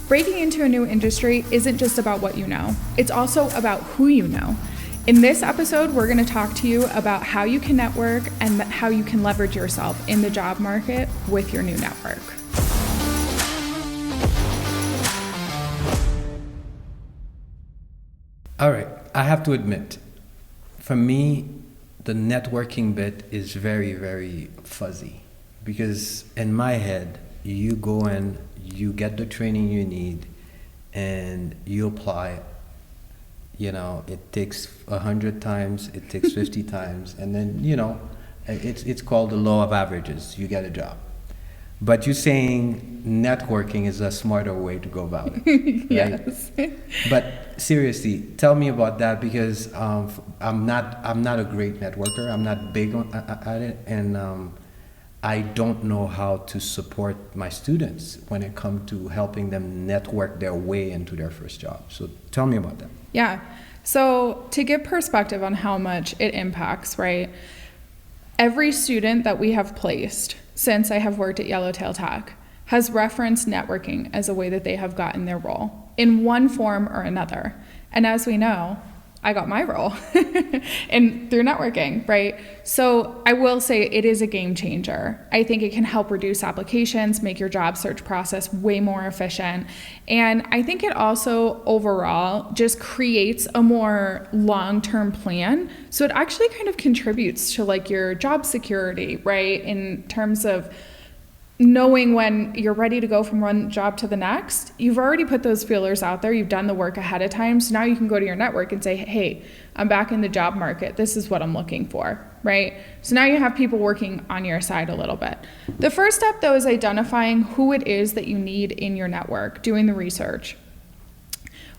Breaking into a new industry isn't just about what you know, it's also about who you know. In this episode, we're going to talk to you about how you can network and how you can leverage yourself in the job market with your new network. All right, I have to admit, for me, the networking bit is very, very fuzzy because in my head, you go in, you get the training you need, and you apply. You know, it takes 100 times, it takes 50 times, and then, you know, it's called the law of averages. You get a job. But you're saying networking is a smarter way to go about it, Yes. right? But seriously, tell me about that because I'm not a great networker. I'm not big at it, and I don't know how to support my students when it comes to helping them network their way into their first job. So tell me about that. Yeah. So to give perspective on how much it impacts, right? Every student that we have placed since I have worked at Yellowtail Tech has referenced networking as a way that they have gotten their role in one form or another. And as we know, I got my role and through networking, right? So I will say it is a game changer. I think it can help reduce applications, make your job search process way more efficient. And I think it also overall just creates a more long-term plan. So it actually kind of contributes to like your job security, right? In terms of knowing when you're ready to go from one job to the next. You've already put those feelers out there. You've done the work ahead of time. So now you can go to your network and say, hey, I'm back in the job market. This is what I'm looking for, right? So now you have people working on your side a little bit. The first step, though, is identifying who it is that you need in your network, doing the research.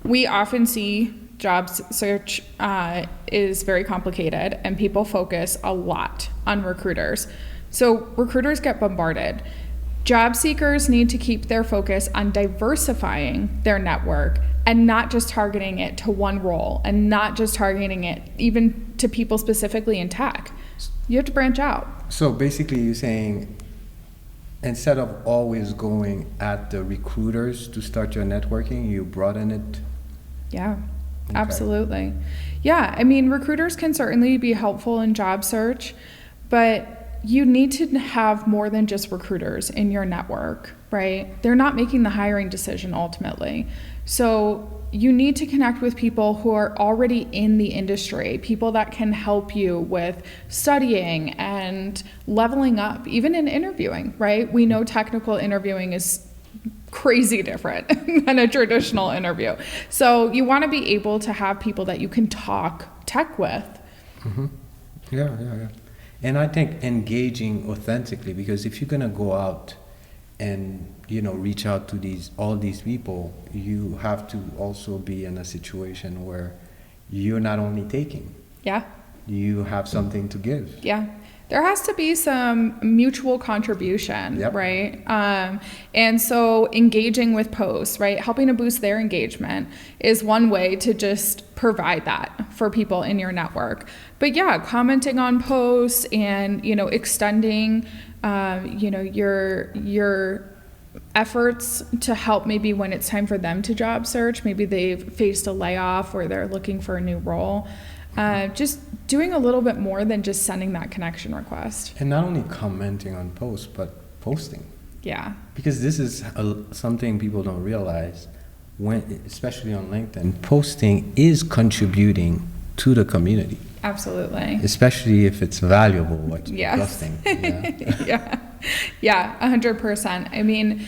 We often see job search is very complicated, and people focus a lot on recruiters. So recruiters get bombarded. Job seekers need to keep their focus on diversifying their network and not just targeting it to one role and not just targeting it even to people specifically in tech. You have to branch out. So basically you're saying instead of always going at the recruiters to start your networking, you broaden it? Yeah, okay. Absolutely. Yeah, I mean, recruiters can certainly be helpful in job search, but you need to have more than just recruiters in your network, right? They're not making the hiring decision ultimately. So you need to connect with people who are already in the industry, people that can help you with studying and leveling up, even in interviewing, right? We know technical interviewing is crazy different than a traditional interview. So you want to be able to have people that you can talk tech with. Mm-hmm. Yeah. And I think engaging authentically, because if you're gonna go out and reach out to all these people, you have to also be in a situation where you're not only taking. Yeah. You have something to give. Yeah. There has to be some mutual contribution, yep. Right? And so engaging with posts, right? Helping to boost their engagement is one way to just provide that for people in your network. But yeah, commenting on posts and, extending, your efforts to help maybe when it's time for them to job search. Maybe they've faced a layoff or they're looking for a new role. Just doing a little bit more than just sending that connection request. And not only commenting on posts, but posting. Yeah. Because this is something people don't realize, especially on LinkedIn, posting is contributing to the community. Absolutely. Especially if it's valuable what you're yes. posting. Yeah. Yeah, 100%. I mean,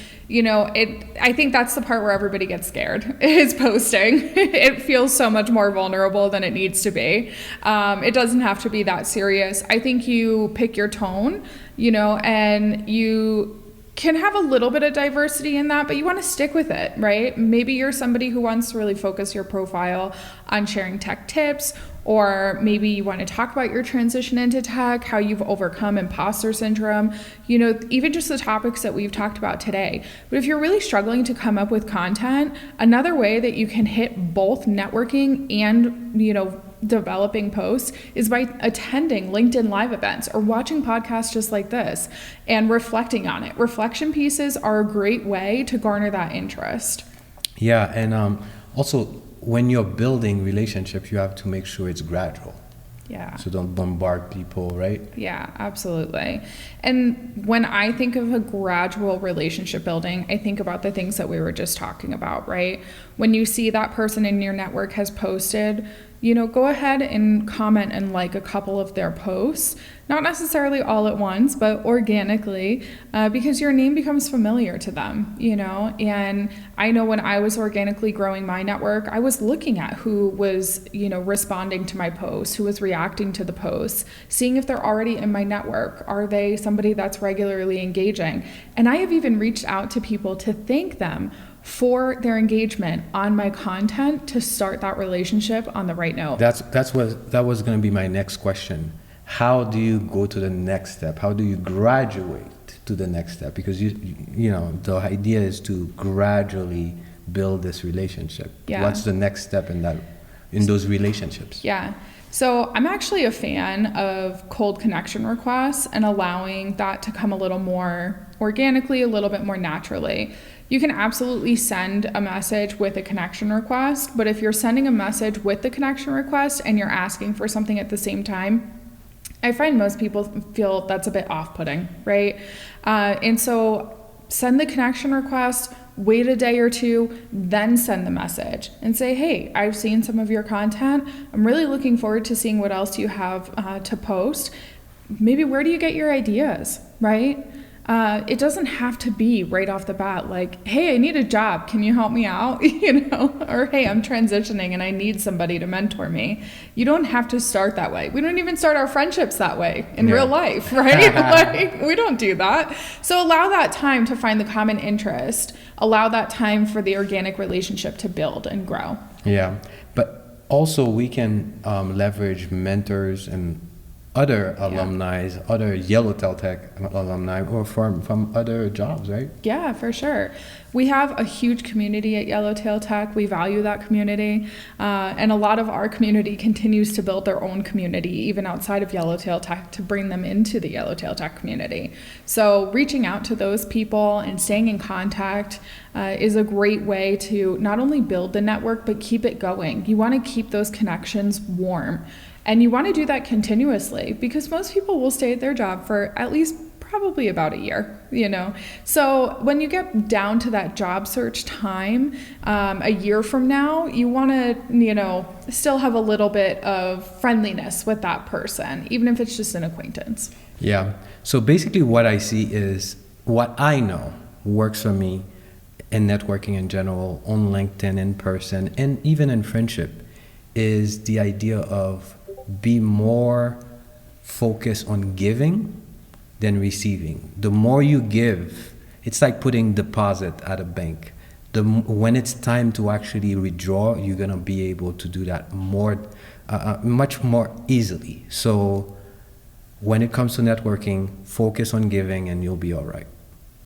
I think that's the part where everybody gets scared, is posting. It feels so much more vulnerable than it needs to be. It doesn't have to be that serious. I think you pick your tone, and you can have a little bit of diversity in that, but you want to stick with it, right? Maybe you're somebody who wants to really focus your profile on sharing tech tips, or maybe you want to talk about your transition into tech, how you've overcome imposter syndrome, even just the topics that we've talked about today. But if you're really struggling to come up with content, another way that you can hit both networking and, developing posts is by attending LinkedIn Live events or watching podcasts just like this and reflecting on it. Reflection pieces are a great way to garner that interest. Yeah, and also when you're building relationships, you have to make sure it's gradual. Yeah. So don't bombard people, right? Yeah, absolutely. And when I think of a gradual relationship building, I think about the things that we were just talking about, right? When you see that person in your network has posted, go ahead and comment and like a couple of their posts, not necessarily all at once, but organically, because your name becomes familiar to them, And I know when I was organically growing my network, I was looking at who was, responding to my posts, who was reacting to the posts, seeing if they're already in my network. Are they somebody that's regularly engaging? And I have even reached out to people to thank them for their engagement on my content to start that relationship on the right note. That was going to be my next question. How do you go to the next step? How do you graduate to the next step? Because the idea is to gradually build this relationship. Yeah. What's the next step in those relationships? Yeah. So I'm actually a fan of cold connection requests and allowing that to come a little more organically, a little bit more naturally. You can absolutely send a message with a connection request, but if you're sending a message with the connection request and you're asking for something at the same time, I find most people feel that's a bit off-putting, right? And so send the connection request, wait a day or two, then send the message and say, hey, I've seen some of your content. I'm really looking forward to seeing what else you have to post. Maybe where do you get your ideas, right? It doesn't have to be right off the bat like, hey, I need a job. Can you help me out? Or hey, I'm transitioning and I need somebody to mentor me. You don't have to start that way. We don't even start our friendships that way in real life, right? We don't do that. So allow that time to find the common interest. Allow that time for the organic relationship to build and grow. Yeah, but also we can leverage mentors and other alumni, other Yellowtail Tech alumni, or from other jobs, right? Yeah, for sure. We have a huge community at Yellowtail Tech. We value that community. And a lot of our community continues to build their own community, even outside of Yellowtail Tech, to bring them into the Yellowtail Tech community. So reaching out to those people and staying in contact is a great way to not only build the network, but keep it going. You want to keep those connections warm. And you want to do that continuously because most people will stay at their job for at least probably about a year, So when you get down to that job search time, a year from now, you want to, still have a little bit of friendliness with that person, even if it's just an acquaintance. Yeah. So basically what I see is what I know works for me in networking in general, on LinkedIn, in person, and even in friendship, is the idea of be more focused on giving than receiving. The more you give, it's like putting deposit at a bank. When it's time to actually withdraw, you're gonna be able to do that much more easily. So when it comes to networking, focus on giving and you'll be all right.